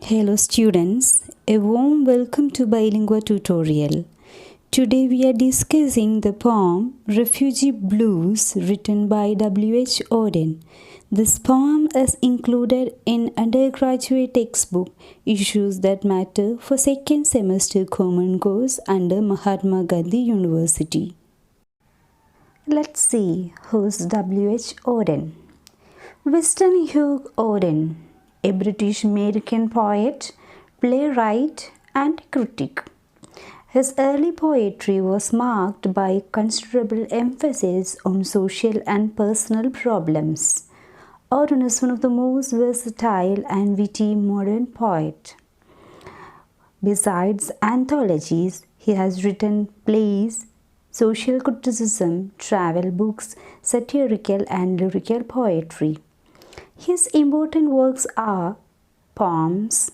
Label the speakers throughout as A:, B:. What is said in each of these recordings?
A: Hello students, a warm welcome to Bilingual Tutorial. Today we are discussing the poem Refugee Blues written by WH Auden. This poem is included in undergraduate textbook Issues That Matter for second semester common course under Mahatma Gandhi University. Let's see who's WH Auden. Winston Hugh Auden, a British-American poet, playwright, and critic. His early poetry was marked by considerable emphasis on social and personal problems. Auden is one of the most versatile and witty modern poets. Besides anthologies, he has written plays, social criticism, travel books, satirical and lyrical poetry. His important works are poems,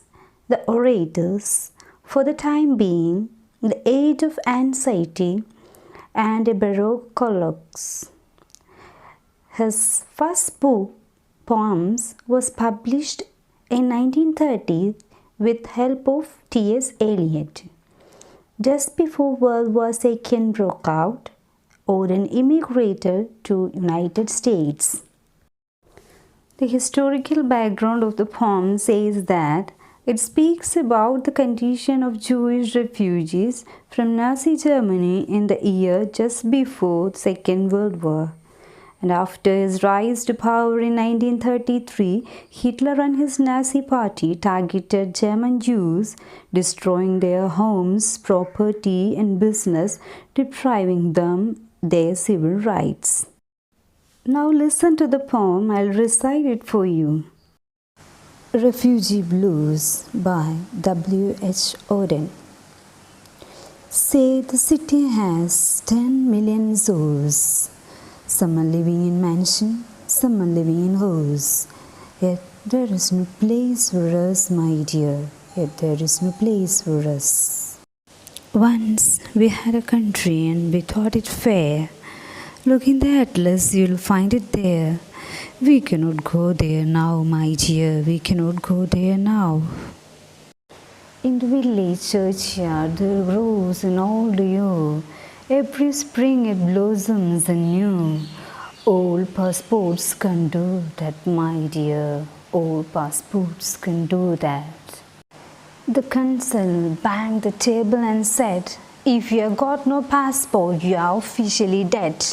A: The Orators, For the Time Being, The Age of Anxiety, and a Baroque Colloques. His first book, Poems, was published in 1930 with help of T.S. Eliot. Just before World War II broke out, Auden immigrated to United States. The historical background of the poem says that it speaks about the condition of Jewish refugees from Nazi Germany in the year just before the Second World War. And after his rise to power in 1933, Hitler and his Nazi party targeted German Jews, destroying their homes, property, and business, depriving them their civil rights. Now listen to the poem, I'll recite it for you. Refugee Blues by WH Auden. Say the city has 10 million souls. Some are living in mansion, some are living in halls. Yet there is no place for us, my dear. Yet there is no place for us. Once we had a country and we thought it fair. Look in the atlas, you'll find it there. We cannot go there now, my dear. We cannot go there now. In the village churchyard there grows an old yew. Every spring it blossoms anew. Old passports can do that, my dear. Old passports can do that. The consul banged the table and said, "If you have got no passport, you are officially dead."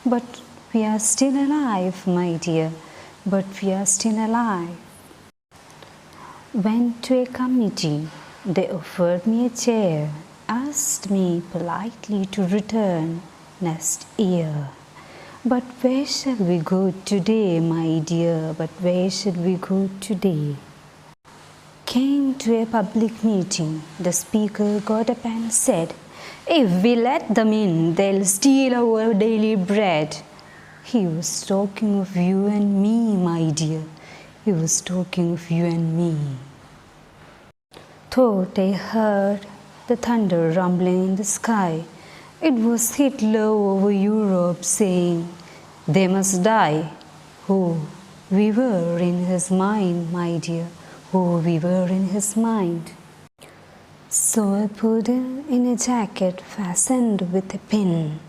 A: But we are still alive, my dear. But we are still alive. Went to a committee. They offered me a chair, asked me politely to return next year. But where shall we go today, my dear? But where shall we go today? Came to a public meeting. The speaker got up and said, "If we let them in, they'll steal our daily bread." He was talking of you and me, my dear. He was talking of you and me. Thought I heard the thunder rumbling in the sky. It was Hitler over Europe saying, "They must die." Oh, we were in his mind, my dear. Oh, we were in his mind. So a poodle in a jacket fastened with a pin.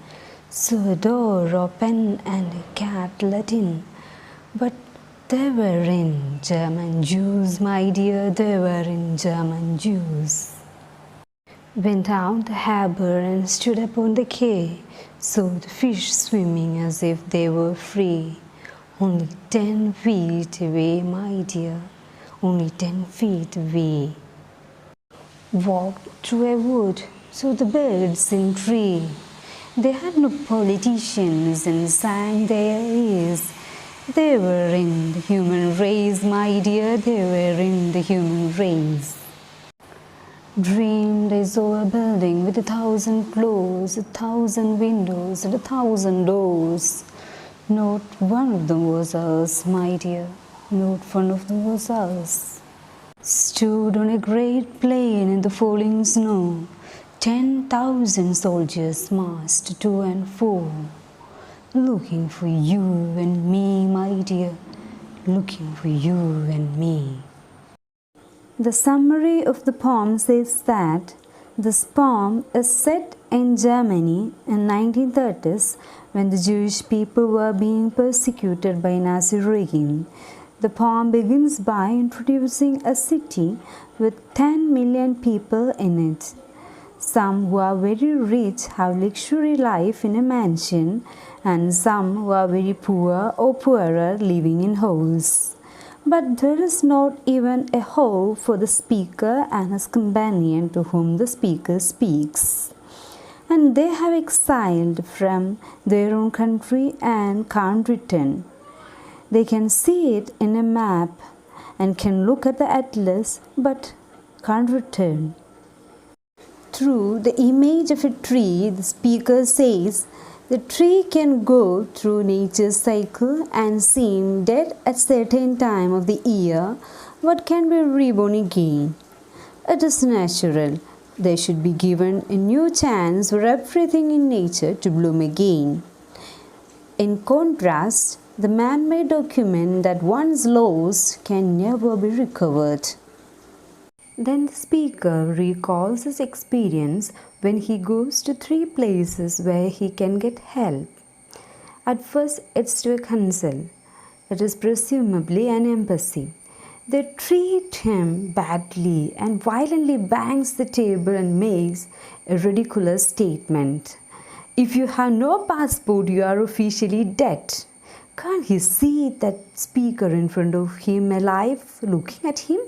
A: So a door open and a cat let in. But they were in German Jews, my dear, they were in German Jews. Went out the harbour and stood upon the quay. Saw the fish swimming as if they were free. Only 10 feet away, my dear, only 10 feet away. Walked through a wood, saw the birds in tree. They had no politicians and sang their ears. They were in the human race, my dear, they were in the human race. Dreamed I saw a building with 1,000 floors, 1,000 windows and 1,000 doors. Not one of them was ours, my dear, not one of them was ours. Stood on a great plain in the falling snow. 10,000 soldiers marched to and fro, looking for you and me, my dear, looking for you and me. The summary of the poem says that this poem is set in Germany in 1930s when the Jewish people were being persecuted by Nazi regime. The poem begins by introducing a city with 10 million people in it. Some who are very rich have luxury life in a mansion, and some who are very poor or poorer living in holes. But there is not even a hole for the speaker and his companion to whom the speaker speaks. And they have exiled from their own country and can't return. They can see it in a map and can look at the atlas but can't return. Through the image of a tree, the speaker says, the tree can go through nature's cycle and seem dead at certain time of the year, but can be reborn again. It is natural. They should be given a new chance for everything in nature to bloom again. In contrast, the man-made document that once lost can never be recovered. Then the speaker recalls his experience when he goes to 3 places where he can get help. At first, it's to a council. It is presumably an embassy. They treat him badly and violently bangs the table and makes a ridiculous statement. If you have no passport, you are officially dead. Can't he see that speaker in front of him alive, looking at him?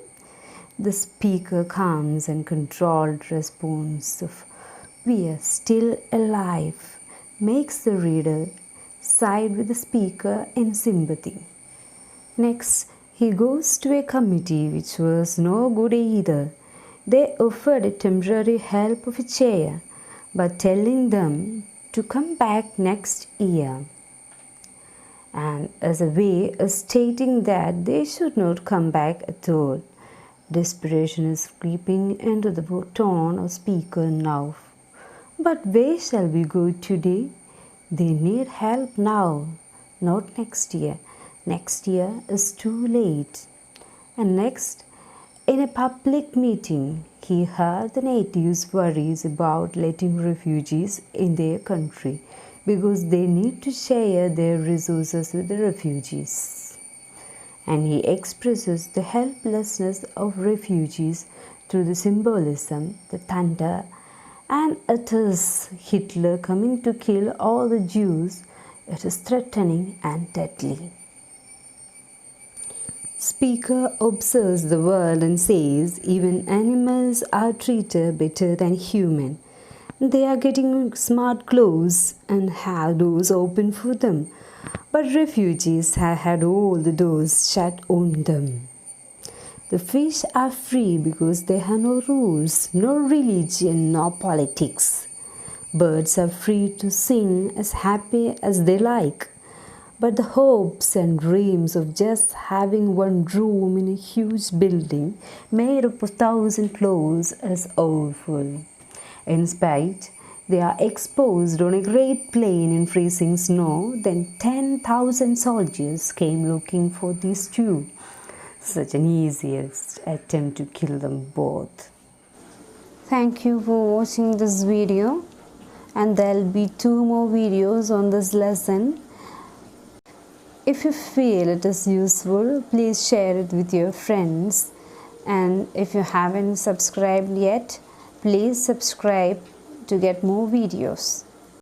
A: The speaker calms and controlled response of "We are still alive" makes the reader side with the speaker in sympathy. Next, he goes to a committee which was no good either. They offered a temporary help of a chair, but telling them to come back next year, and as a way of stating that they should not come back at all. Desperation is creeping into the tone of speaker now. But where shall we go today? They need help now, not next year. Next year is too late. And next, in a public meeting, he heard the natives' worries about letting refugees in their country because they need to share their resources with the refugees. And he expresses the helplessness of refugees through the symbolism, the thunder, and it is Hitler coming to kill all the Jews. It is threatening and deadly. Speaker observes the world and says even animals are treated better than human. They are getting smart clothes and have doors open for them. But refugees have had all the doors shut on them. The fish are free because they have no rules, no religion, no politics. Birds are free to sing as happy as they like. But the hopes and dreams of just having one room in a huge building made up of 1,000 floors is awful. In spite, they are exposed on a great plain in freezing snow. Then 10,000 soldiers came looking for these two. Such an easiest attempt to kill them both. Thank you for watching this video, and there will be 2 more videos on this lesson. If you feel it is useful, please share it with your friends, and if you haven't subscribed yet, please subscribe to get more videos.